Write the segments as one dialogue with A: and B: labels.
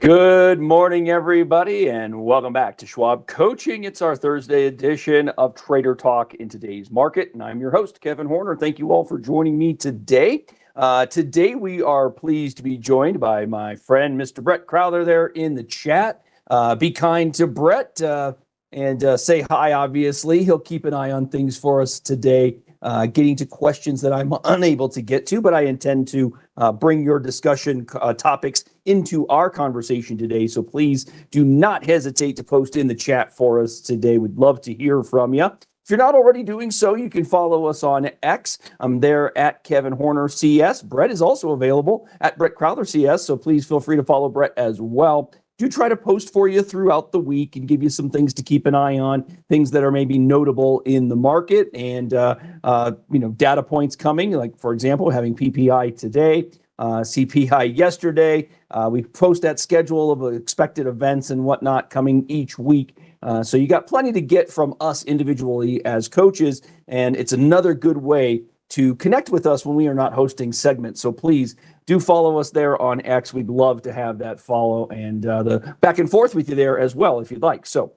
A: Good morning, everybody, and welcome back to Schwab Coaching. It's our Thursday edition of Trader Talk in today's market, and I'm your host, Kevin Horner. Thank you all for joining me today. Today, we are pleased to be joined by my friend, Mr. Brett Crowther, there in the chat. Be kind to Brett and say hi, obviously. He'll keep an eye on things for us today, getting to questions that I'm unable to get to, but I intend to bring your discussion topics into our conversation today. So please do not hesitate to post in the chat for us today. We'd love to hear from you. If you're not already doing so, you can follow us on X. I'm there at Kevin Horner CS. Brett is also available at Brett Crowther CS, so please feel free to follow Brett as well. Do try to post for you throughout the week and give you some things to keep an eye on, things that are maybe notable in the market, and data points coming, like, for example, having PPI today, CPI yesterday. We post that schedule of expected events and whatnot coming each week. So you got plenty to get from us individually as coaches, and it's another good way to connect with us when we are not hosting segments. So please do follow us there on X. We'd love to have that follow and the back and forth with you there as well, if you'd like. So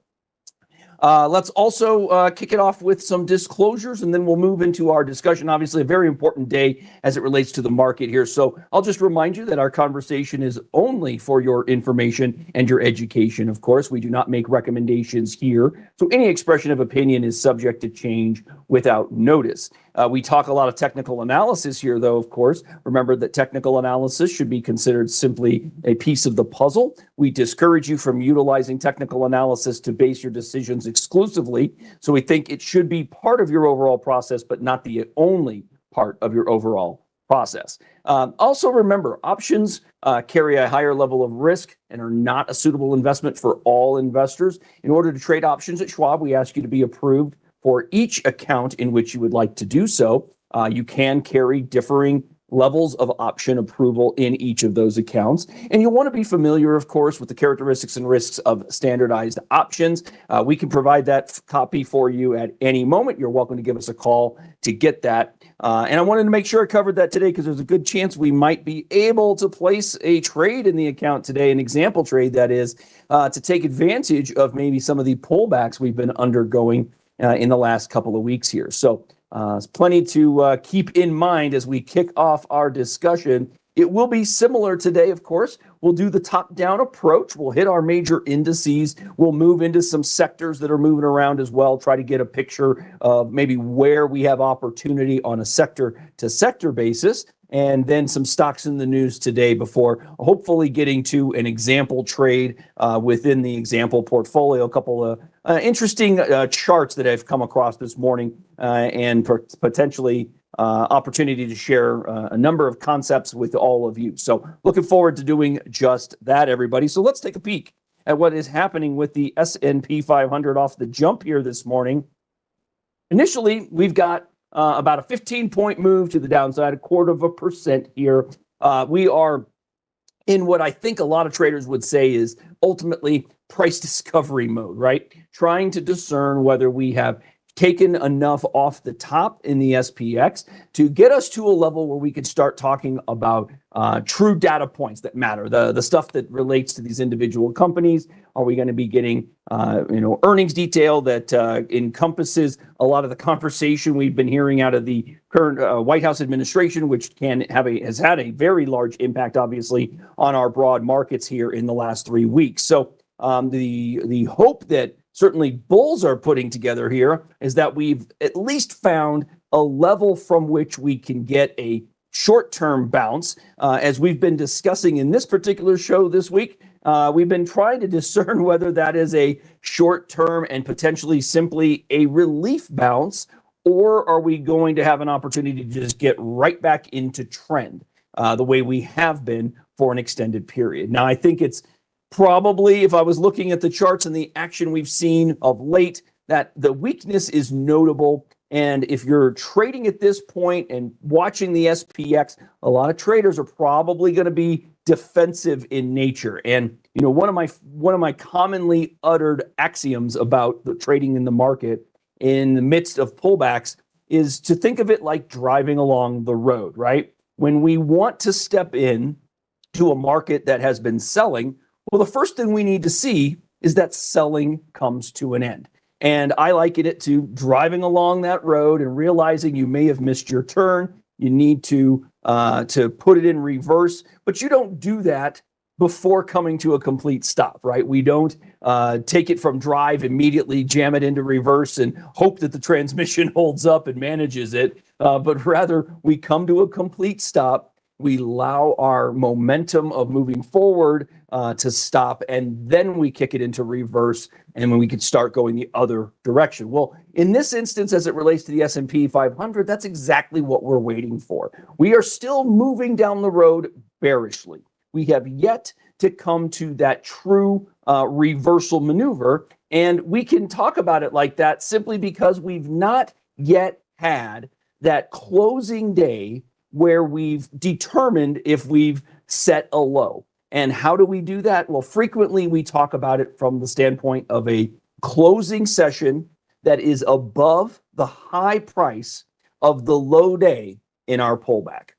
A: let's also kick it off with some disclosures, and then we'll move into our discussion. Obviously, a very important day as it relates to the market here. So I'll just remind you that our conversation is only for your information and your education. Of course, we do not make recommendations here. So any expression of opinion is subject to change without notice. We talk a lot of technical analysis here, though, of course. Remember that technical analysis should be considered simply a piece of the puzzle. We discourage you from utilizing technical analysis to base your decisions exclusively. So we think it should be part of your overall process, but not the only part of your overall process. Also remember, options carry a higher level of risk and are not a suitable investment for all investors. In order to trade options at Schwab, we ask you to be approved for each account in which you would like to do so. You can carry differing levels of option approval in each of those accounts. And you'll want to be familiar, of course, with the characteristics and risks of standardized options. We can provide that copy for you at any moment. You're welcome to give us a call to get that. And I wanted to make sure I covered that today because there's a good chance we might be able to place a trade in the account today, an example trade that is, to take advantage of maybe some of the pullbacks we've been undergoing in the last couple of weeks here. So plenty to keep in mind as we kick off our discussion. It will be similar today, of course. We'll do the top-down approach. We'll hit our major indices. We'll move into some sectors that are moving around as well, try to get a picture of maybe where we have opportunity on a sector-to-sector basis, and then some stocks in the news today before hopefully getting to an example trade within the example portfolio. A couple of interesting charts that I've come across this morning and potentially opportunity to share a number of concepts with all of you. So looking forward to doing just that, everybody. So let's take a peek at what is happening with the S&P 500 off the jump here this morning. Initially, we've got about a 15-point move to the downside, 0.25% here. We are in what I think a lot of traders would say is ultimately price discovery mode, right? Trying to discern whether we have taken enough off the top in the SPX to get us to a level where we could start talking about true data points that matter, the stuff that relates to these individual companies. Are we going to be getting earnings detail that encompasses a lot of the conversation we've been hearing out of the current White House administration, which has had a very large impact, obviously, on our broad markets here in the last 3 weeks. So the hope that certainly bulls are putting together here is that we've at least found a level from which we can get a short-term bounce. As we've been discussing in this particular show this week, we've been trying to discern whether that is a short-term and potentially simply a relief bounce, or are we going to have an opportunity to just get right back into trend the way we have been for an extended period. Now, I think it's probably, if I was looking at the charts and the action we've seen of late, that the weakness is notable. And if you're trading at this point and watching the SPX, a lot of traders are probably going to be defensive in nature. And one of my commonly uttered axioms about the trading in the market in the midst of pullbacks is to think of it like driving along the road, right? When we want to step in to a market that has been selling, Well, the first thing we need to see is that selling comes to an end. And I liken it to driving along that road and realizing you may have missed your turn. You need to put it in reverse, but you don't do that before coming to a complete stop, right? We don't take it from drive, immediately jam it into reverse and hope that the transmission holds up and manages it, but rather we come to a complete stop. We allow our momentum of moving forward to stop, and then we kick it into reverse, and when we can start going the other direction. Well, in this instance, as it relates to the S&P 500, that's exactly what we're waiting for. We are still moving down the road bearishly. We have yet to come to that true reversal maneuver, and we can talk about it like that simply because we've not yet had that closing day where we've determined if we've set a low. And how do we do that? Well, frequently we talk about it from the standpoint of a closing session that is above the high price of the low day in our pullback.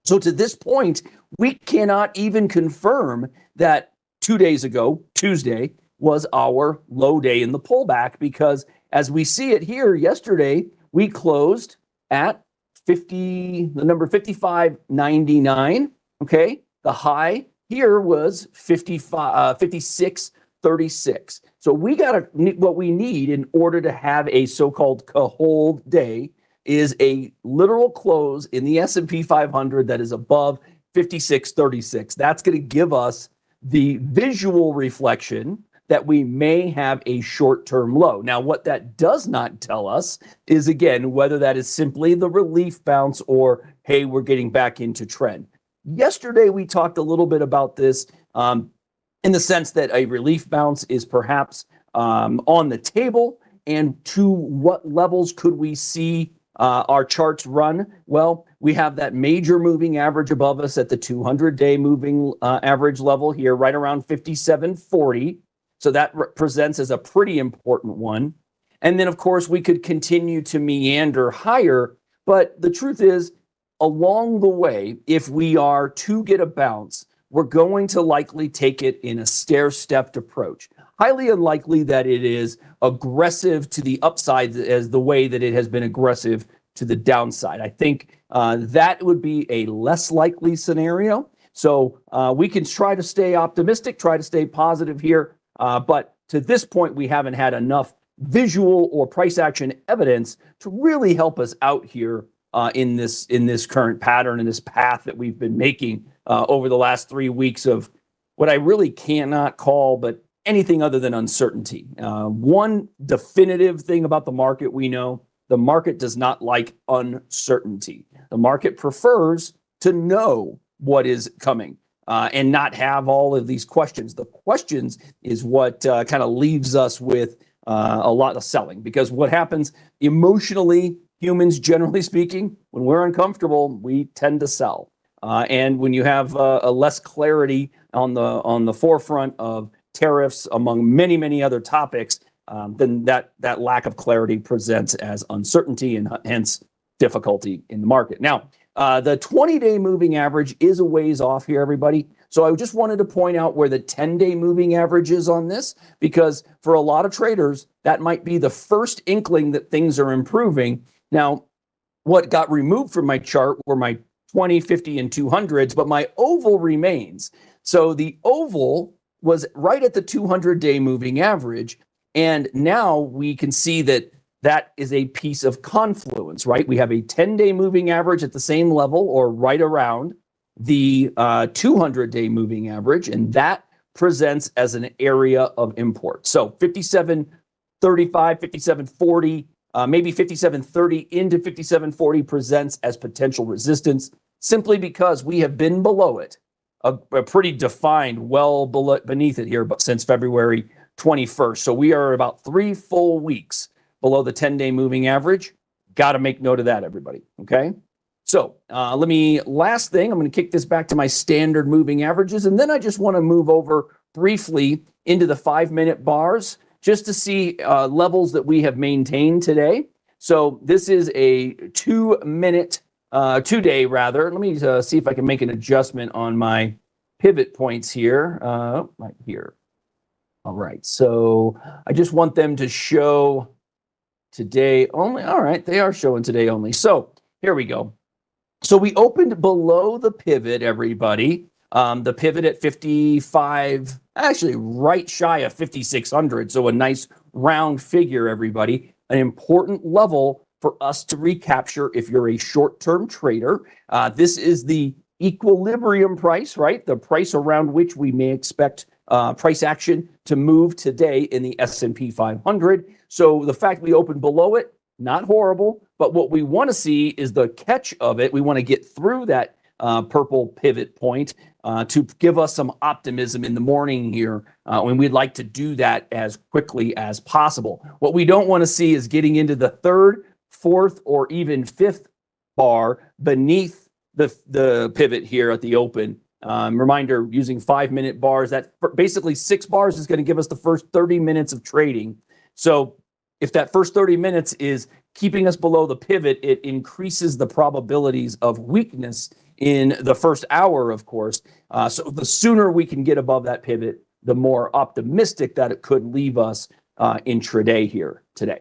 A: So to this point, we cannot even confirm that 2 days ago, Tuesday, was our low day in the pullback, because as we see it here yesterday, we closed at the number 55.99. Okay, the high here was 56.36. So we got what we need in order to have a so-called hold day is a literal close in the S&P 500 that is above 56.36. That's going to give us the visual reflection that we may have a short-term low. Now, what that does not tell us is, again, whether that is simply the relief bounce or, hey, we're getting back into trend. Yesterday, we talked a little bit about this in the sense that a relief bounce is perhaps on the table, and to what levels could we see our charts run? Well, we have that major moving average above us at the 200-day moving average level here, right around 57.40. So that presents as a pretty important one. And then, of course, we could continue to meander higher. But the truth is, along the way, if we are to get a bounce, we're going to likely take it in a stair-stepped approach. Highly unlikely that it is aggressive to the upside as the way that it has been aggressive to the downside. I think that would be a less likely scenario. So we can try to stay optimistic, try to stay positive here. But to this point, we haven't had enough visual or price action evidence to really help us out here in this current pattern, in this path that we've been making over the last 3 weeks of what I really cannot call but anything other than uncertainty. One definitive thing about the market, we know the market does not like uncertainty. The market prefers to know what is coming and not have all of these questions. The questions is what kind of leaves us with a lot of selling, because what happens emotionally, humans generally speaking, when we're uncomfortable, we tend to sell. And when you have a less clarity on the forefront of tariffs, among many, many other topics, then that lack of clarity presents as uncertainty and hence difficulty in the market. Now, the 20-day moving average is a ways off here, everybody. So I just wanted to point out where the 10-day moving average is on this, because for a lot of traders, that might be the first inkling that things are improving. Now, what got removed from my chart were my 20, 50, and 200s, but my oval remains. So the oval was right at the 200-day moving average, and now we can see that that is a piece of confluence, right? We have a 10-day moving average at the same level or right around the 200-day moving average, and that presents as an area of import. So 57.35, 57.40, maybe 57.30 into 57.40 presents as potential resistance, simply because we have been below it, a pretty defined, well beneath it here, but since February 21st. So we are about 3 full weeks below the 10-day moving average. Got to make note of that, everybody, okay? So last thing, I'm going to kick this back to my standard moving averages, and then I just want to move over briefly into the 5-minute bars just to see levels that we have maintained today. So this is a 2-day rather. Let me see if I can make an adjustment on my pivot points here, right here. All right, so I just want them to show today only. All right, they are showing today only. So here we go. So we opened below the pivot, everybody. The pivot at 55, actually right shy of 5,600. So a nice round figure, everybody. An important level for us to recapture if you're a short-term trader. This is the equilibrium price, right? The price around which we may expect price action to move today in the S&P 500. So the fact we opened below it, not horrible, but what we want to see is the catch of it. We want to get through that purple pivot point to give us some optimism in the morning here, and we'd like to do that as quickly as possible. What we don't want to see is getting into the third, fourth, or even fifth bar beneath the pivot here at the open. Reminder, using 5-minute bars, that basically 6 bars is going to give us the first 30 minutes of trading. So if that first 30 minutes is keeping us below the pivot, it increases the probabilities of weakness in the first hour, of course. So the sooner we can get above that pivot, the more optimistic that it could leave us intraday here today.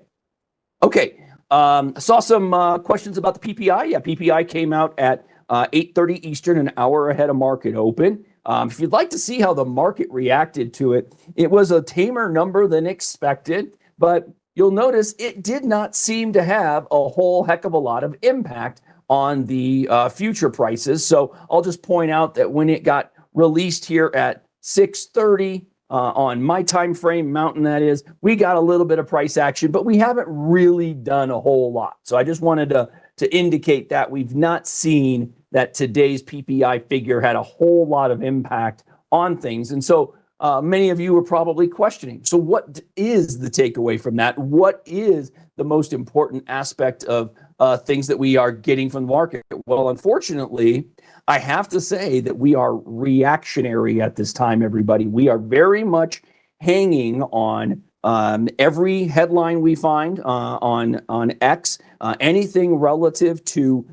A: Okay, I saw some questions about the PPI. Yeah, PPI came out at 8:30 Eastern, an hour ahead of market open. If you'd like to see how the market reacted to it, it was a tamer number than expected, but you'll notice it did not seem to have a whole heck of a lot of impact on the future prices. So I'll just point out that when it got released here at 6:30 on my time frame, Mountain that is, we got a little bit of price action, but we haven't really done a whole lot. So I just wanted to indicate that we've not seen that today's PPI figure had a whole lot of impact on things. And so many of you are probably questioning, so what is the takeaway from that? What is the most important aspect of things that we are getting from the market? Well, unfortunately, I have to say that we are reactionary at this time, everybody. We are very much hanging on every headline we find on X. Anything relative to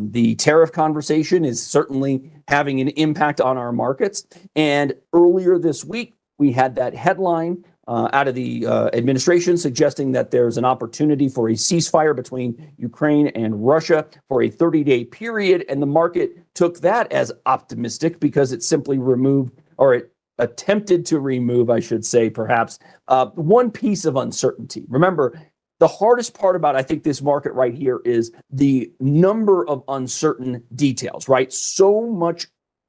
A: the tariff conversation is certainly having an impact on our markets. And earlier this week, we had that headline out of the administration suggesting that there's an opportunity for a ceasefire between Ukraine and Russia for a 30-day period. And the market took that as optimistic because it simply removed, or it attempted to remove, I should say, perhaps, one piece of uncertainty. Remember, the hardest part about, I think, this market right here is the number of uncertain details, right? So much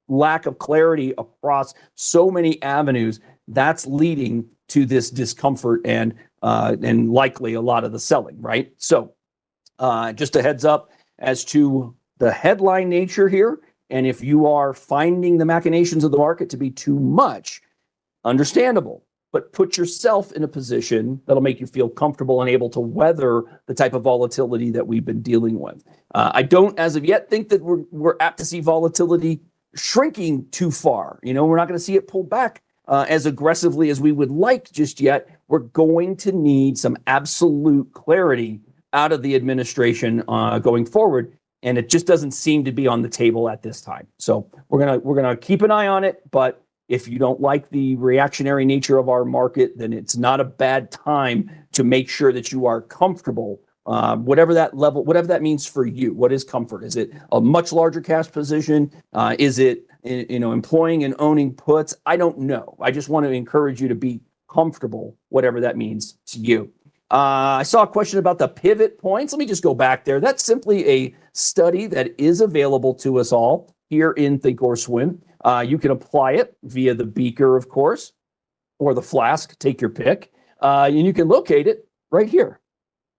A: lack of clarity across so many avenues. That's leading to this discomfort and likely a lot of the selling, right? So just a heads up as to the headline nature here. And if you are finding the machinations of the market to be too much, understandable, but put yourself in a position that'll make you feel comfortable and able to weather the type of volatility that we've been dealing with. I don't, as of yet, think that we're apt to see volatility shrinking too far. You know, we're not going to see it pull back as aggressively as we would like just yet. We're going to need some absolute clarity out of the administration going forward, and it just doesn't seem to be on the table at this time. So we're gonna keep an eye on it, but if you don't like the reactionary nature of our market, then it's not a bad time to make sure that you are comfortable, whatever that level, whatever that means for you. What is comfort? Is it a much larger cash position? Is it, you know, employing and owning puts? I don't know. I just want to encourage you to be comfortable, whatever that means to you. I saw a question about the pivot points. Let me just go back there. That's simply a study that is available to us all here in Think or Swim. You can apply it via the beaker, of course, or the flask, take your pick. And you can locate it right here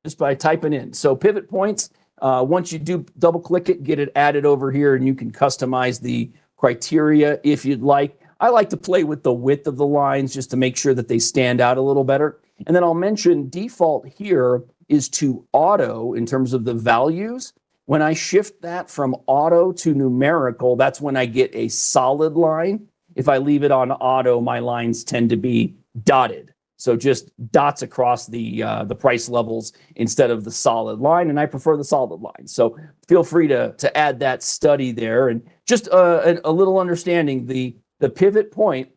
A: just by typing in. So pivot points, once you do double click it, get it added over here, and you can customize the criteria if you'd like. I like to play with the width of the lines just to make sure that they stand out a little better. And then I'll mention default here is to auto in terms of the values. When I shift that from auto to numerical, that's when I get a solid line. If I leave it on auto, my lines tend to be dotted. So just dots across the price levels instead of the solid line, and I prefer the solid line. So feel free to add that study there, and just a little understanding. The The pivot point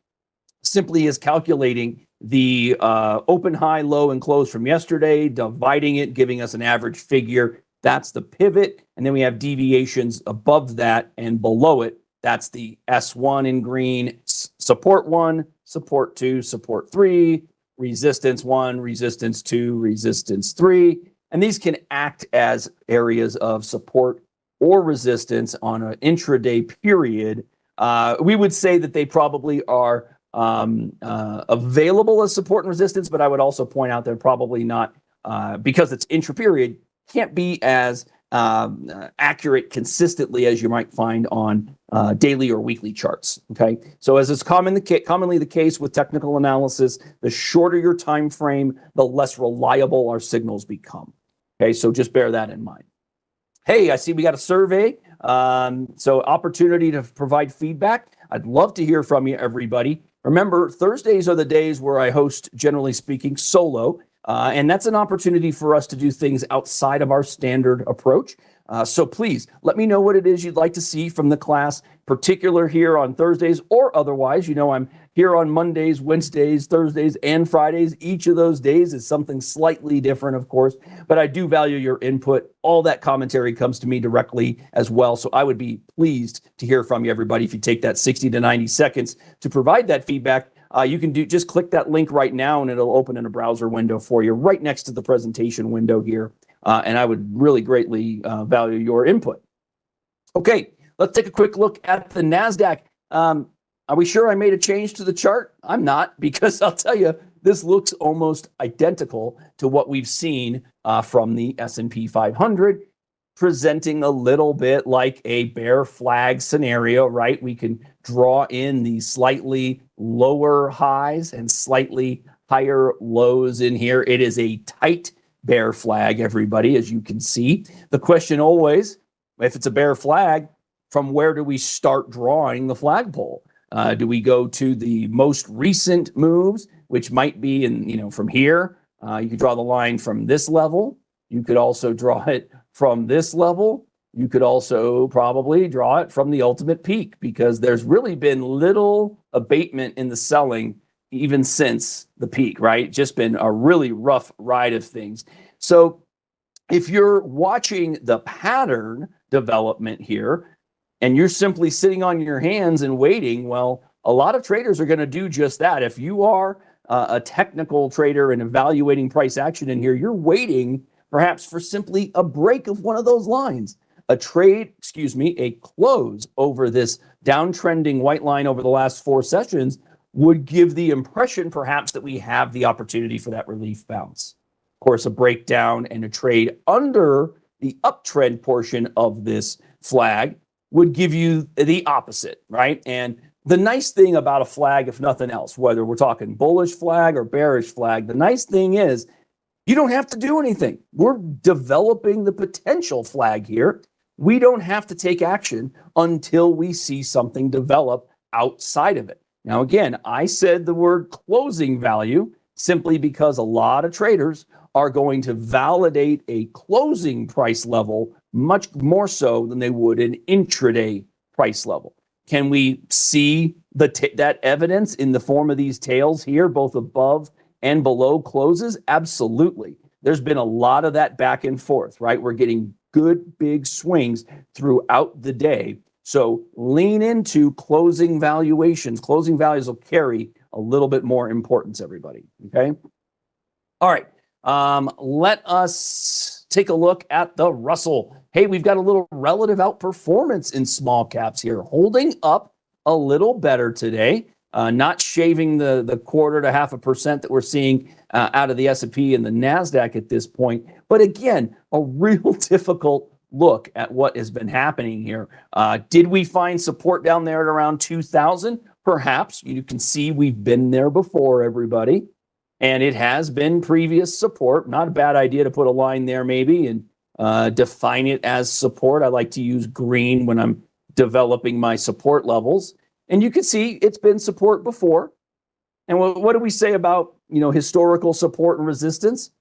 A: simply is calculating the open, high, low, and close from yesterday, dividing it, giving us an average figure. That's the pivot. And then we have deviations above that and below it. That's the S1 in green, support 1, support 2, support 3, resistance 1, resistance 2, resistance 3. And these can act as areas of support or resistance on an intraday period. We would say that they probably are available as support and resistance, but I would also point out they're probably not, because it's intra-period, can't be as accurate consistently as you might find on daily or weekly charts. Okay, so as is commonly the case with technical analysis, the shorter your time frame, the less reliable our signals become. Okay, so just bear that in mind. Hey, I see we got a survey, so opportunity to provide feedback. I'd love to hear from you, everybody. Remember, Thursdays are the days where I host, generally speaking, solo. And that's an opportunity for us to do things outside of our standard approach. So please let me know what it is you'd like to see from the class, particular here on Thursdays or otherwise. You know, I'm here on Mondays, Wednesdays, Thursdays, and Fridays. Each of those days is something slightly different, of course, but I do value your input. All that commentary comes to me directly as well. So I would be pleased to hear from you, everybody, if you take that 60 to 90 seconds to provide that feedback. You can just click that link right now and it'll open in a browser window for you right next to the presentation window here. And I would really greatly value your input. Okay, let's take a quick look at the NASDAQ. Are we sure I made a change to the chart? I'm not, because I'll tell you, this looks almost identical to what we've seen from the S&P 500, presenting a little bit like a bear flag scenario, right? We can draw in the slightly lower highs and slightly higher lows in here. It is a tight bear flag, everybody, as you can see. The question always, if it's a bear flag, from where do we start drawing the flagpole? Do we go to the most recent moves, which might be from here? You could draw the line from this level. You could also draw it from this level. You could also probably draw it from the ultimate peak, because there's really been little abatement in the selling even since the peak, right? Just been a really rough ride of things. So if you're watching the pattern development here and you're simply sitting on your hands and waiting, well, a lot of traders are going to do just that. If you are a technical trader and evaluating price action in here, you're waiting perhaps for simply a break of one of those lines. A close over this downtrending white line over the last 4 sessions would give the impression perhaps that we have the opportunity for that relief bounce. Of course, a breakdown and a trade under the uptrend portion of this flag would give you the opposite, right? And the nice thing about a flag, if nothing else, whether we're talking bullish flag or bearish flag, the nice thing is you don't have to do anything. We're developing the potential flag here. We don't have to take action until we see something develop outside of it. Now, again, I said the word closing value simply because a lot of traders are going to validate a closing price level much more so than they would an intraday price level. Can we see that evidence in the form of these tails here, both above and below closes? Absolutely. There's been a lot of that back and forth, right? We're getting good big swings throughout the day. So lean into closing valuations. Closing values will carry a little bit more importance, everybody. Okay. All right. Let us take a look at the Russell. Hey, we've got a little relative outperformance in small caps here, holding up a little better today. Not shaving the 1/4 to 0.5% that we're seeing out of the S&P and the NASDAQ at this point. But again, a real difficult look at what has been happening here. Did we find support down there at around 2,000? Perhaps. You can see we've been there before, everybody. And it has been previous support. Not a bad idea to put a line there maybe and define it as support. I like to use green when I'm developing my support levels. And you can see it's been support before. And what do we say about, historical support and resistance?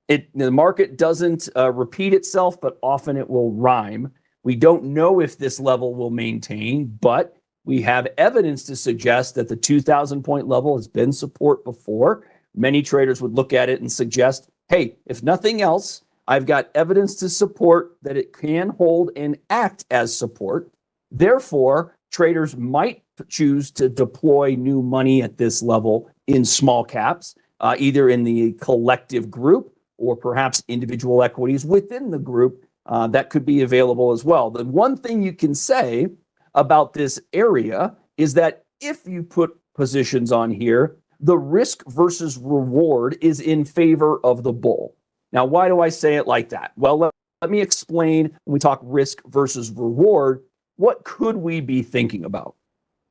A: The market doesn't repeat itself, but often it will rhyme. We don't know if this level will maintain, but We have evidence to suggest that the 2,000 point level has been support before. Many traders would look at it and suggest, hey, if nothing else, I've got evidence to support that it can hold and act as support. Therefore, traders might choose to deploy new money at this level in small caps, either in the collective group or perhaps individual equities within the group that could be available as well. The one thing you can say about this area is that if you put positions on here, the risk versus reward is in favor of the bull. Now, why do I say it like that? Well, let me explain when we talk risk versus reward. What could we be thinking about?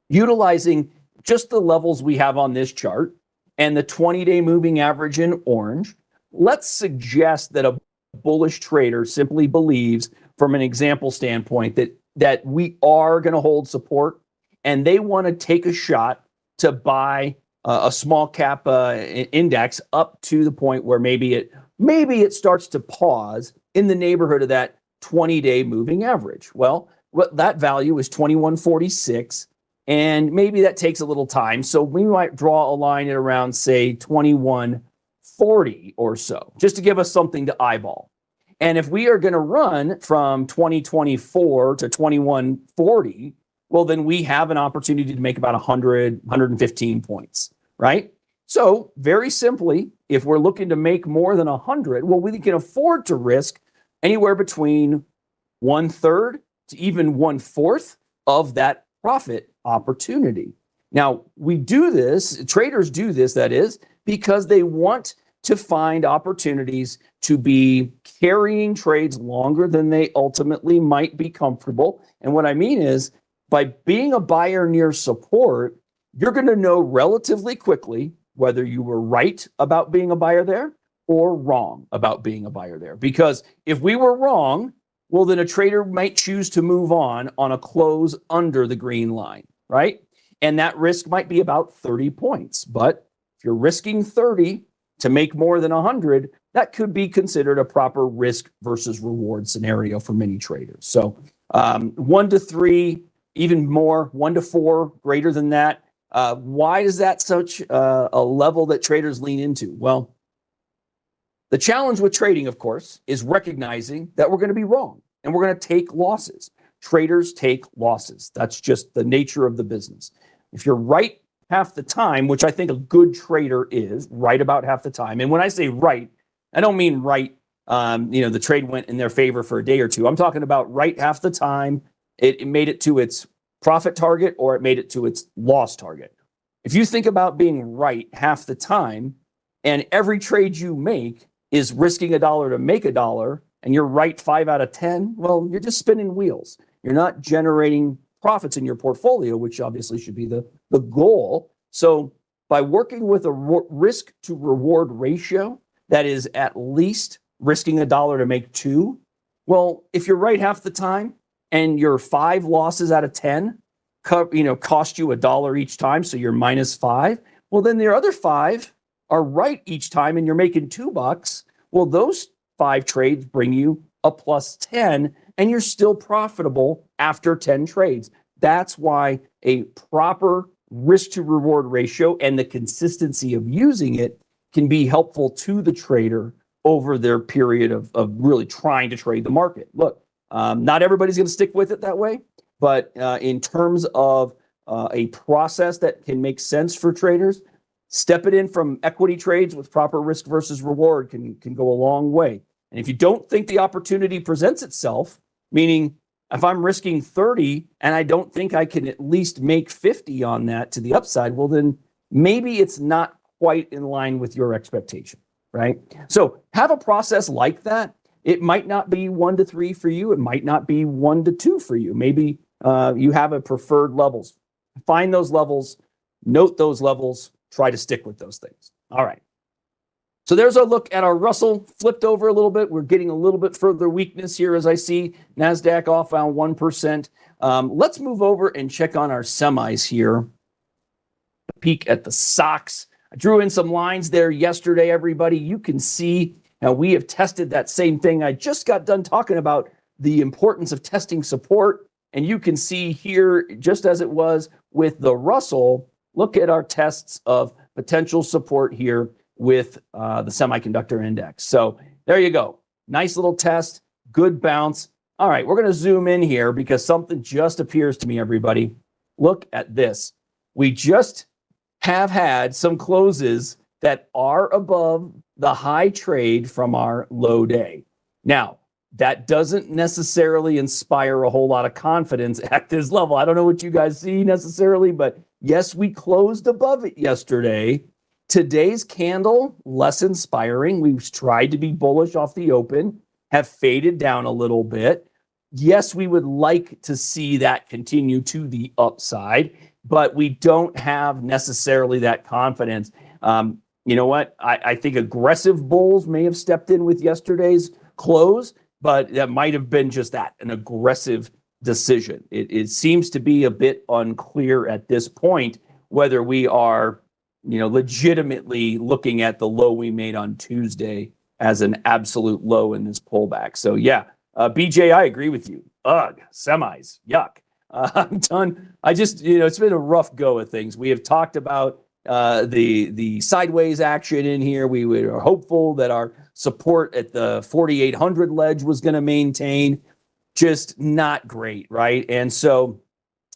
A: Utilizing just the levels we have on this chart and the 20-day moving average in orange, let's suggest that a bullish trader simply believes, from an example standpoint, that we are going to hold support and they want to take a shot to buy a small cap index up to the point where maybe it starts to pause in the neighborhood of that 20-day moving average. Well, that value is 2146, and maybe that takes a little time. So we might draw a line at around, say, 2140 or so, just to give us something to eyeball. And if we are going to run from 2024 to 2140, well, then we have an opportunity to make about 100, 115 points, right? So very simply, if we're looking to make more than 100, well, we can afford to risk anywhere between 1/3 to even 1/4 of that profit opportunity. Now, we do this, traders do this, that is, because they want to find opportunities to be carrying trades longer than they ultimately might be comfortable. And what I mean is, by being a buyer near support, you're going to know relatively quickly whether you were right about being a buyer there or wrong about being a buyer there. Because if we were wrong, well, then a trader might choose to move on a close under the green line, right? And that risk might be about 30 points. But if you're risking 30 to make more than 100, that could be considered a proper risk versus reward scenario for many traders. So 1 to 3, even more, 1 to 4, greater than that. Why is that such a level that traders lean into? Well, the challenge with trading, of course, is recognizing that we're going to be wrong and we're going to take losses. Traders take losses. That's just the nature of the business. If you're right half the time, which I think a good trader is, right about half the time. And when I say right, I don't mean right, the trade went in their favor for a day or two. I'm talking about right half the time. It made it to its profit target or it made it to its loss target. If you think about being right half the time and every trade you make is risking $1 to make $1 and you're right 5 out of 10, well, you're just spinning wheels. You're not generating profits in your portfolio, which obviously should be the goal. So by working with a risk to reward ratio that is at least risking $1 to make 2, well, if you're right half the time and your 5 losses out of 10 cost you $1 each time, so you're -5, well, then the other 5 are right each time and you're making $2. Well, those 5 trades bring you a +10 and you're still profitable after 10 trades. That's why a proper risk to reward ratio and the consistency of using it can be helpful to the trader over their period of really trying to trade the market. Look, not everybody's going to stick with it that way, but in terms of a process that can make sense for traders, step it in from equity trades with proper risk versus reward can go a long way. And if you don't think the opportunity presents itself, meaning if I'm risking 30 and I don't think I can at least make 50 on that to the upside, well, then maybe it's not quite in line with your expectation, right? So have a process like that. It might not be 1 to 3 for you. It might not be 1 to 2 for you. Maybe you have a preferred levels. Find those levels, note those levels, try to stick with those things. All right. So there's a look at our Russell, flipped over a little bit. We're getting a little bit further weakness here as I see NASDAQ off around 1%. Let's move over and check on our semis here. Peek at the SOX. I drew in some lines there yesterday, everybody. You can see now we have tested that same thing. I just got done talking about the importance of testing support And you can see here, just as it was with the Russell, look at our tests of potential support here with the semiconductor index. So there you go. Nice little test, good bounce. All right, we're going to zoom in here because something just appears to me, everybody. Look at this. We just have had some closes that are above the high trade from our low day. Now, that doesn't necessarily inspire a whole lot of confidence at this level. I don't know what you guys see necessarily, but yes, we closed above it yesterday. Today's candle, less inspiring. We've tried to be bullish off the open, have faded down a little bit. Yes, we would like to see that continue to the upside, but we don't have necessarily that confidence. You know what? I think aggressive bulls may have stepped in with yesterday's close, but that might have been just that, an aggressive decision. It seems to be a bit unclear at this point whether we are, legitimately looking at the low we made on Tuesday as an absolute low in this pullback. So yeah, BJ, I agree with you. Ugh, semis, yuck. I'm done. It's been a rough go of things. We have talked about the sideways action in here. We were hopeful that our support at the 4,800 ledge was going to maintain. Just not great, right? And so,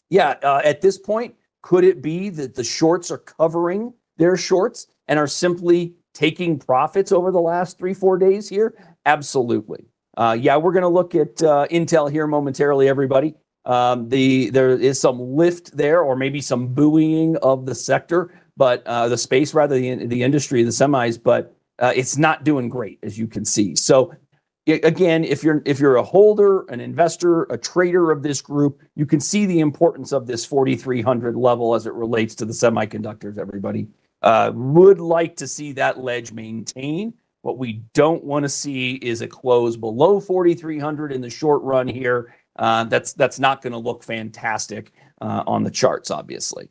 A: yeah, at this point, could it be that the shorts are covering their shorts and are simply taking profits over the last 3-4 days here? Absolutely. Yeah, we're going to look at Intel here momentarily, everybody. There is some lift there, or maybe some buoying of the sector, but the space, rather, the industry, the semis, but it's not doing great, as you can see. So again, if you're a holder, an investor, a trader of this group, you can see the importance of this 4,300 level as it relates to the semiconductors, everybody. Would like to see that ledge maintain. What we don't want to see is a close below 4,300 in the short run here. That's not going to look fantastic on the charts, obviously.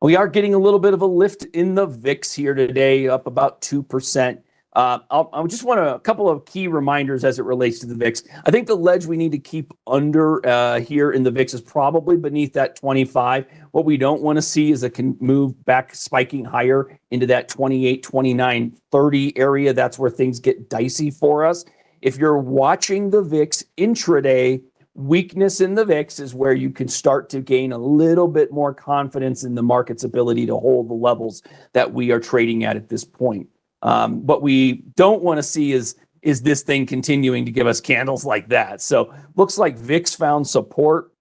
A: We are getting a little bit of a lift in the VIX here today, up about 2%. I just want a couple of key reminders as it relates to the VIX. I think the ledge we need to keep under here in the VIX is probably beneath that 25. What we don't want to see is a move back spiking higher into that 28, 29, 30 area. That's where things get dicey for us. If you're watching the VIX intraday, weakness in the VIX is where you can start to gain a little bit more confidence in the market's ability to hold the levels that we are trading at this point. What we don't want to see is this thing continuing to give us candles like that. So looks like VIX found support.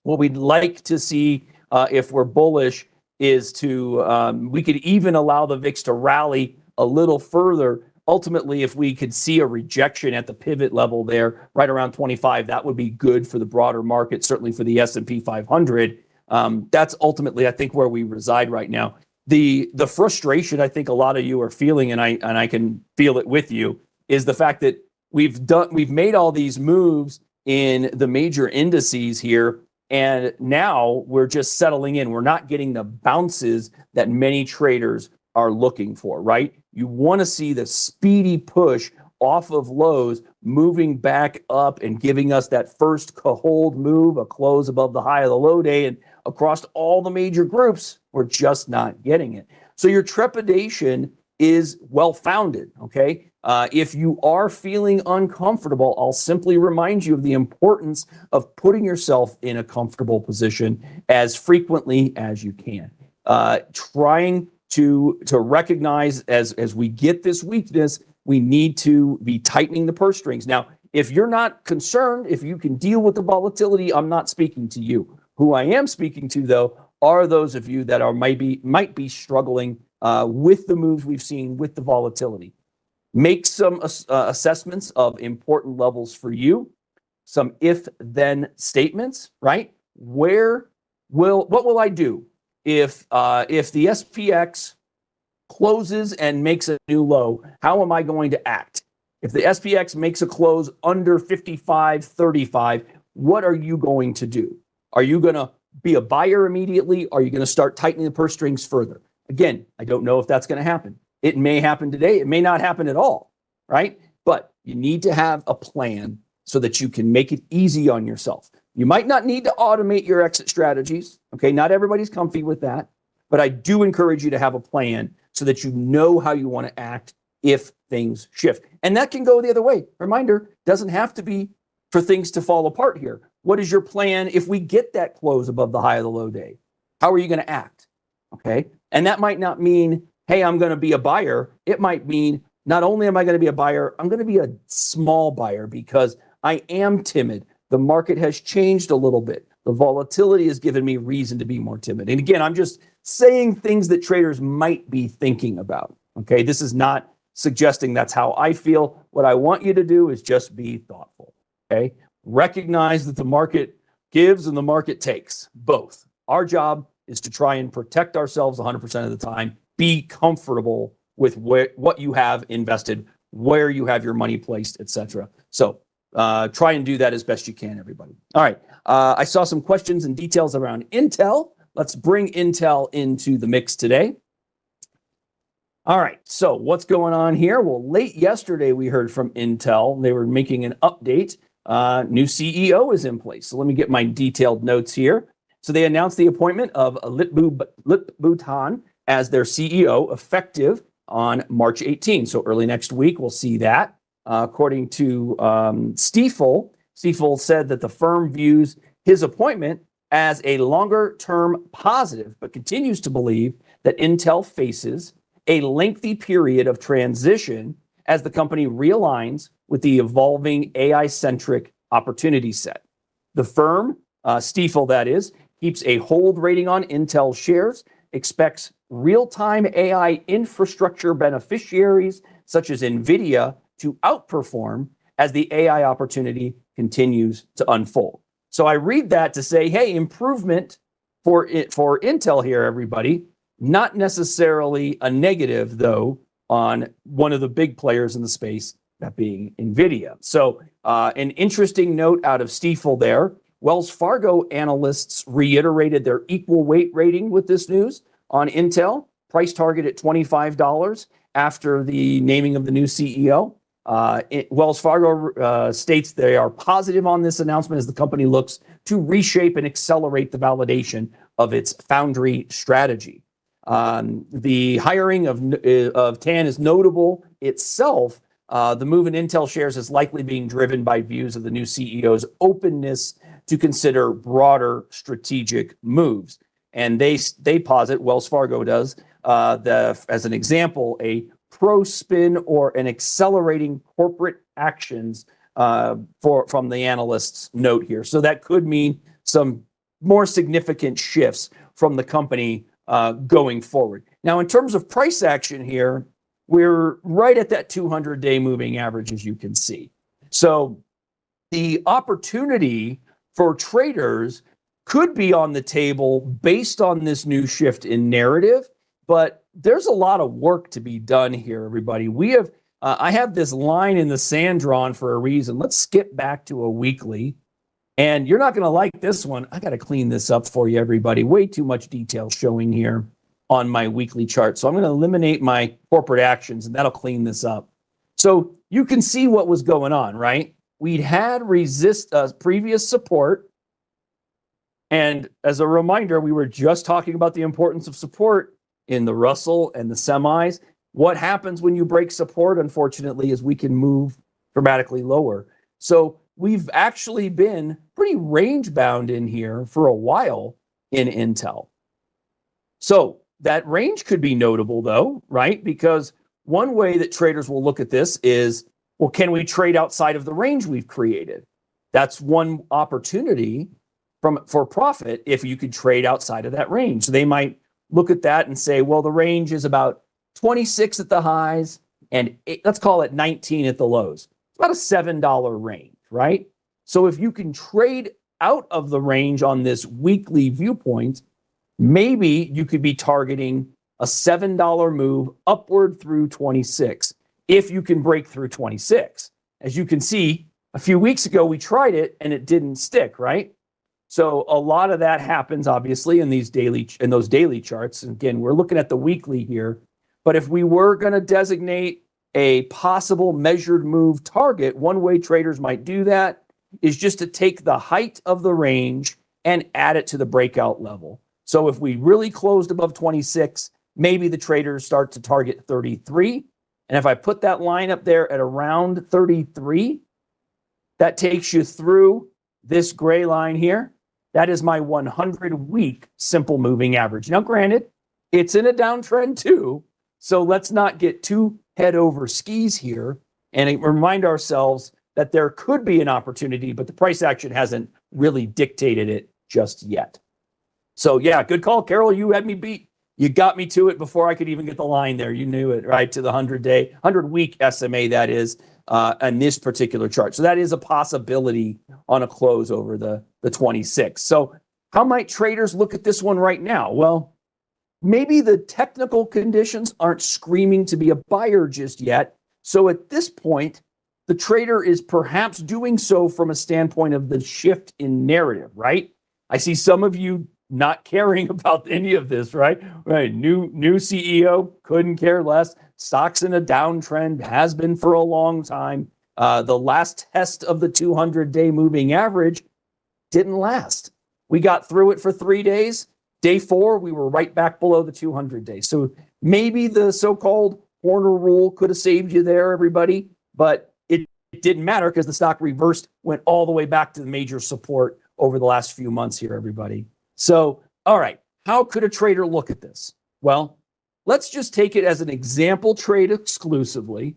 A: What we'd like to see if we're bullish is we could even allow the VIX to rally a little further. Ultimately, if we could see a rejection at the pivot level there, right around 25, that would be good for the broader market, certainly for the S&P 500. That's ultimately, I think, where we reside right now. The frustration I think a lot of you are feeling, and I can feel it with you, is the fact that we've made all these moves in the major indices here, and now we're just settling in. We're not getting the bounces that many traders are looking for, right? You want to see the speedy push off of lows, moving back up and giving us that first hold move, a close above the high of the low day, and across all the major groups, we're just not getting it. So your trepidation is well-founded, okay? If you are feeling uncomfortable, I'll simply remind you of the importance of putting yourself in a comfortable position as frequently as you can. Trying to recognize as we get this weakness, we need to be tightening the purse strings. Now, if you're not concerned, if you can deal with the volatility, I'm not speaking to you. Who I am speaking to, though, are those of you that might be struggling with the moves we've seen with the volatility. Make some assessments of important levels for you, some if-then statements, right? What will I do if the SPX closes and makes a new low? How am I going to act? If the SPX makes a close under 55.35, what are you going to do? Are you going to be a buyer immediately? Are you going to start tightening the purse strings further? Again, I don't know if that's going to happen. It may happen today. It may not happen at all, right? But you need to have a plan so that you can make it easy on yourself. You might not need to automate your exit strategies. Okay, not everybody's comfy with that, but I do encourage you to have a plan so that you know how you want to act if things shift. And that can go the other way. Reminder, doesn't have to be for things to fall apart here. What is your plan if we get that close above the high of the low day? How are you going to act? Okay, and that might not mean, hey, I'm going to be a buyer. It might mean not only am I going to be a buyer, I'm going to be a small buyer because I am timid. The market has changed a little bit. The volatility has given me reason to be more timid. And again, I'm just saying things that traders might be thinking about. Okay, this is not suggesting that's how I feel. What I want you to do is just be thoughtful. Okay, recognize that the market gives and the market takes, both. Our job is to try and protect ourselves 100% of the time. Be comfortable with what you have invested, where you have your money placed, etc. So try and do that as best you can, everybody. All right. I saw some questions and details around Intel. Let's bring Intel into the mix today. All right. So what's going on here? Well, late yesterday, we heard from Intel. They were making an update. New CEO is in place. So let me get my detailed notes here. So they announced the appointment of Lip-Bu Tan as their CEO effective on March 18. So early next week, we'll see that. According to Stifel said that the firm views his appointment as a longer-term positive, but continues to believe that Intel faces a lengthy period of transition as the company realigns with the evolving AI-centric opportunity set. The firm, Stifel that is, keeps a hold rating on Intel shares, expects real-time AI infrastructure beneficiaries such as NVIDIA to outperform as the AI opportunity continues to unfold. So I read that to say, hey, improvement for Intel here, everybody. Not necessarily a negative, though, on one of the big players in the space, that being NVIDIA. So an interesting note out of Stifel there. Wells Fargo analysts reiterated their equal weight rating with this news on Intel, price target at $25 after the naming of the new CEO. Wells Fargo states they are positive on this announcement as the company looks to reshape and accelerate the validation of its foundry strategy. The hiring of Tan is notable itself. The move in Intel shares is likely being driven by views of the new CEO's openness to consider broader strategic moves. And they posit, Wells Fargo does, as an example, a pro-spin or an accelerating corporate actions from the analyst's note here. So that could mean some more significant shifts from the company going forward. Now, in terms of price action here, we're right at that 200-day moving average, as you can see. So the opportunity for traders could be on the table based on this new shift in narrative, but there's a lot of work to be done here, everybody. I have this line in the sand drawn for a reason. Let's skip back to a weekly. And you're not going to like this one. I got to clean this up for you, everybody. Way too much detail showing here on my weekly chart. So I'm going to eliminate my corporate actions, and that'll clean this up. So you can see what was going on, right? We'd had previous support. And as a reminder, we were just talking about the importance of support in the Russell and the semis. What happens when you break support, unfortunately, is we can move dramatically lower. So we've actually been pretty range bound in here for a while in Intel. So that range could be notable, though, right? Because one way that traders will look at this is, well, can we trade outside of the range we've created? That's one opportunity for profit if you could trade outside of that range. So they might look at that and say, well, the range is about 26 at the highs and let's call it 19 at the lows. It's about a $7 range, right? So if you can trade out of the range on this weekly viewpoint, maybe you could be targeting a $7 move upward through 26 if you can break through 26. As you can see, a few weeks ago, we tried it and it didn't stick, right? So a lot of that happens, obviously, in those daily charts. And again, we're looking at the weekly here. But if we were going to designate a possible measured move target, one way traders might do that is just to take the height of the range and add it to the breakout level. So if we really closed above 26, maybe the traders start to target 33. And if I put that line up there at around 33, that takes you through this gray line here. That is my 100-week simple moving average. Now, granted, it's in a downtrend too, so let's not get too head over skis here and remind ourselves that there could be an opportunity, but the price action hasn't really dictated it just yet. So yeah, good call, Carol. You had me beat. You got me to it before I could even get the line there. You knew it, right? To the 100-week SMA, that is, on this particular chart. So that is a possibility on a close over the 26. So how might traders look at this one right now? Well, maybe the technical conditions aren't screaming to be a buyer just yet. So at this point, the trader is perhaps doing so from a standpoint of the shift in narrative, right? I see some of you not caring about any of this, right? Right. New CEO, couldn't care less. Stocks in a downtrend, has been for a long time. The last test of the 200-day moving average didn't last. We got through it for 3 days. Day 4, we were right back below the 200 days. So maybe the so-called Horner rule could have saved you there, everybody, but it didn't matter because the stock reversed, went all the way back to the major support over the last few months here, everybody. So, all right, how could a trader look at this? Well, let's just take it as an example trade exclusively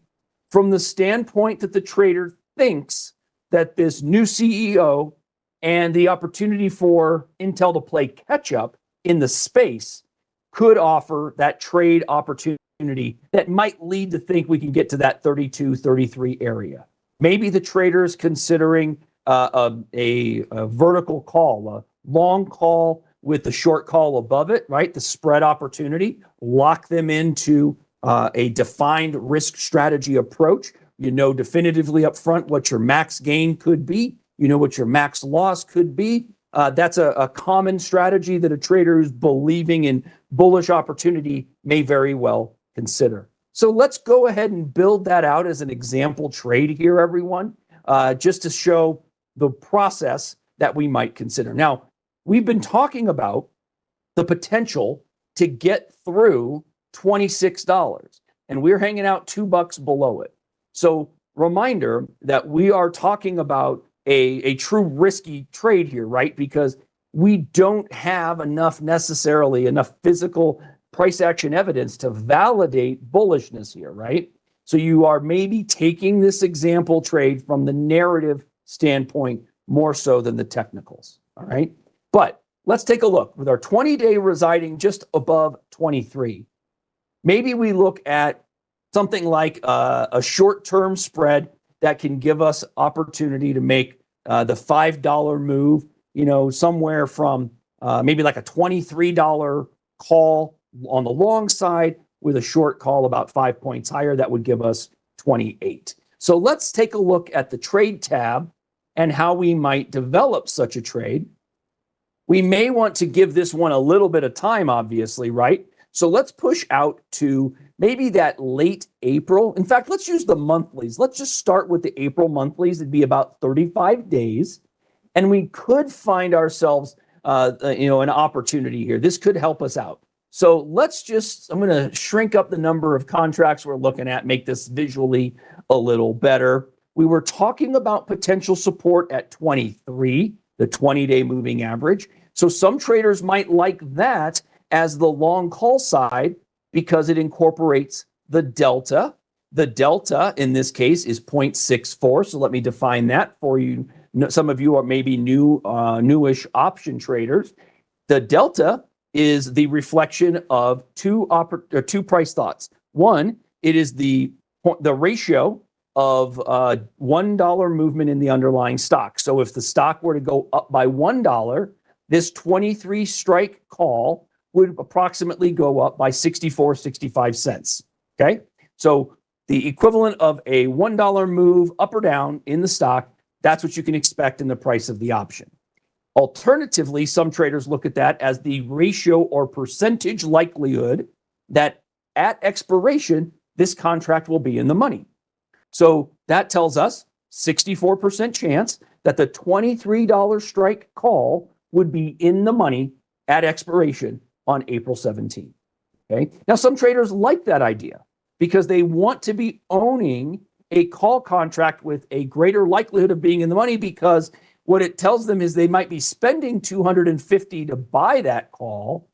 A: from the standpoint that the trader thinks that this new CEO and the opportunity for Intel to play catch up in the space could offer that trade opportunity that might lead to think we can get to that 32, 33 area. Maybe the trader is considering a vertical call, a long call with the short call above it, right? The spread opportunity, lock them into a defined risk strategy approach. You know definitively up front what your max gain could be. You know what your max loss could be. That's a common strategy that a trader who's believing in bullish opportunity may very well consider. So let's go ahead and build that out as an example trade here, everyone, just to show the process that we might consider. Now, we've been talking about the potential to get through $26, and we're hanging out $2 below it. So reminder that we are talking about a true risky trade here, right? Because we don't have enough physical price action evidence to validate bullishness here, right? So you are maybe taking this example trade from the narrative standpoint more so than the technicals, all right? But let's take a look. With our 20-day residing just above 23, maybe we look at something like a short-term spread that can give us opportunity to make the $5 move, somewhere from maybe like a $23 call on the long side with a short call about 5 points higher. That would give us 28. So let's take a look at the trade tab and how we might develop such a trade. We may want to give this one a little bit of time, obviously, right? So let's push out to maybe that late April. In fact, let's use the monthlies. Let's just start with the April monthlies. It'd be about 35 days. And we could find ourselves, an opportunity here. This could help us out. So I'm going to shrink up the number of contracts we're looking at, make this visually a little better. We were talking about potential support at 23, the 20-day moving average. So some traders might like that as the long call side because it incorporates the delta. The delta in this case is 0.64. So let me define that for you. Some of you are maybe newish option traders. The delta is the reflection of two price thoughts. One, it is the ratio of $1 movement in the underlying stock. So if the stock were to go up by $1, this 23 strike call would approximately go up by 65 cents. Okay, so the equivalent of a $1 move up or down in the stock, that's what you can expect in the price of the option. Alternatively, some traders look at that as the ratio or percentage likelihood that at expiration, this contract will be in the money. So that tells us 64% chance that the $23 strike call would be in the money at expiration on April 17th. Okay. Now, some traders like that idea because they want to be owning a call contract with a greater likelihood of being in the money, because what it tells them is they might be spending $250 to buy that call,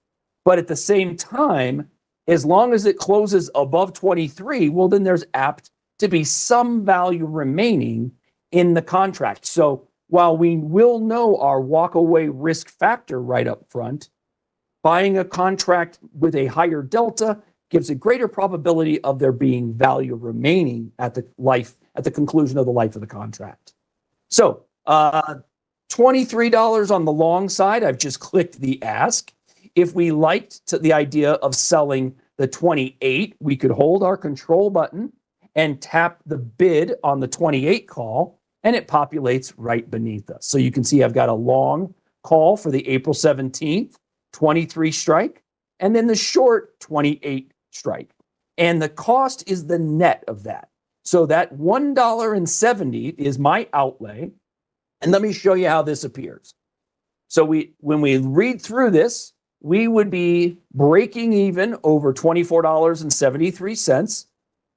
A: but at the same time, as long as it closes above 23, well, then there's apt to be some value remaining in the contract. So while we will know our walkaway risk factor right up front, buying a contract with a higher delta gives a greater probability of there being value remaining at the conclusion of the life of the contract. So $23 on the long side, I've just clicked the ask. If we liked the idea of selling the 28, we could hold our control button and tap the bid on the 28 call, and it populates right beneath us. So you can see I've got a long call for the April 17th, 23 strike, and then the short 28 strike. And the cost is the net of that. So that $1.70 is my outlay. And let me show you how this appears. So when we read through this, we would be breaking even over $24.73.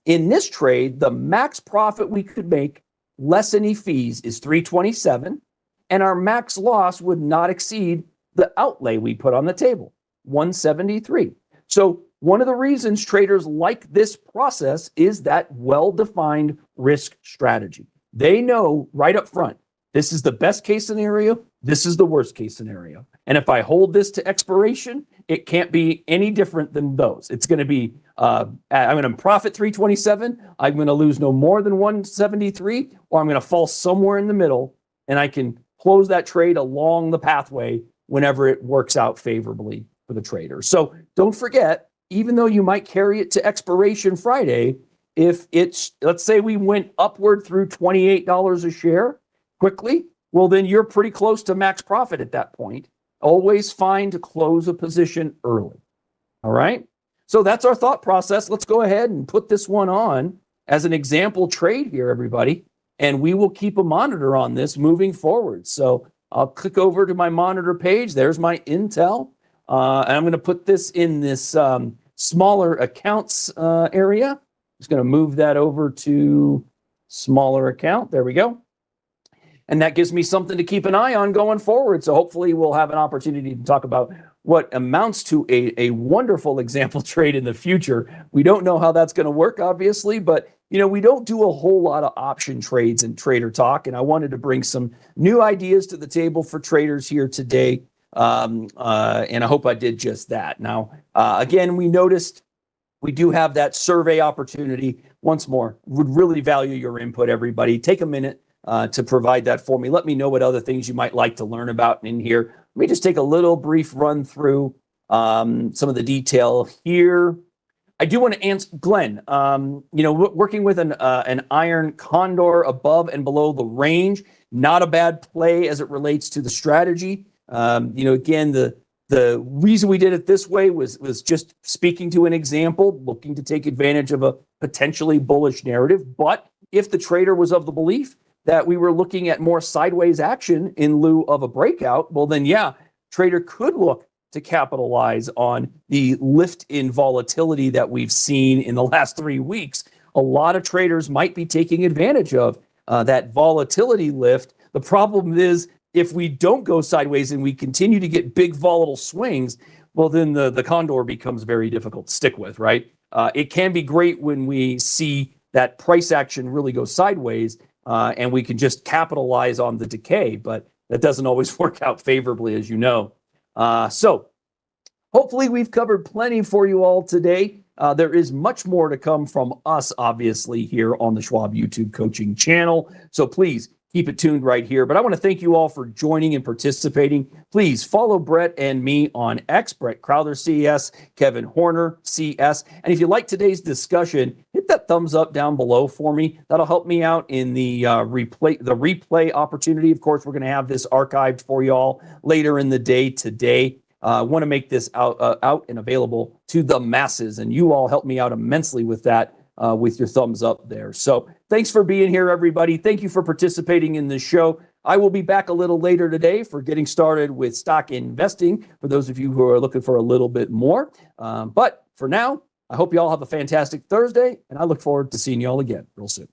A: In this trade, the max profit we could make less any fees is $327, and our max loss would not exceed the outlay we put on the table, $173. So one of the reasons traders like this process is that well-defined risk strategy. They know right up front, this is the best case scenario, this is the worst case scenario. And if I hold this to expiration, it can't be any different than those. It's going to be, I'm going to profit 327, I'm going to lose no more than 173, or I'm going to fall somewhere in the middle, and I can close that trade along the pathway whenever it works out favorably for the trader. So don't forget, even though you might carry it to expiration Friday, if it's, let's say we went upward through $28 a share quickly, well, then you're pretty close to max profit at that point. Always fine to close a position early. All right. So that's our thought process. Let's go ahead and put this one on as an example trade here, everybody. And we will keep a monitor on this moving forward. So I'll click over to my monitor page. There's my Intel. And I'm going to put this in this smaller accounts area. Just going to move that over to smaller account. There we go. And that gives me something to keep an eye on going forward. So hopefully we'll have an opportunity to talk about what amounts to a wonderful example trade in the future. We don't know how that's going to work, obviously, but we don't do a whole lot of option trades in Trader Talk. And I wanted to bring some new ideas to the table for traders here today. And I hope I did just that. Now, again, we noticed we do have that survey opportunity. Once more, would really value your input, everybody. Take a minute to provide that for me. Let me know what other things you might like to learn about in here. Let me just take a little brief run through some of the detail here. I do want to answer Glenn. Working with an iron condor above and below the range, not a bad play as it relates to the strategy. Again, the reason we did it this way was just speaking to an example, looking to take advantage of a potentially bullish narrative. But if the trader was of the belief that we were looking at more sideways action in lieu of a breakout, well then, yeah, trader could look to capitalize on the lift in volatility that we've seen in the last 3 weeks. A lot of traders might be taking advantage of that volatility lift. The problem is, if we don't go sideways and we continue to get big volatile swings, well, then the condor becomes very difficult to stick with, right? It can be great when we see that price action really go sideways, and we can just capitalize on the decay, but that doesn't always work out favorably, as you know. So hopefully we've covered plenty for you all today. There is much more to come from us, obviously, here on the Schwab YouTube coaching channel. So please keep it tuned right here. But I want to thank you all for joining and participating. Please follow Brett and me on X, Brett Crowther CS, Kevin Horner CS. And if you like today's discussion, hit that thumbs up down below for me. That'll help me out in the replay opportunity. Of course, we're going to have this archived for you all later in the day today. I want to make this out and available to the masses, and you all help me out immensely with that. With your thumbs up there. So thanks for being here, everybody. Thank you for participating in this show. I will be back a little later today for getting started with stock investing for those of you who are looking for a little bit more. But for now, I hope you all have a fantastic Thursday, and I look forward to seeing you all again real soon.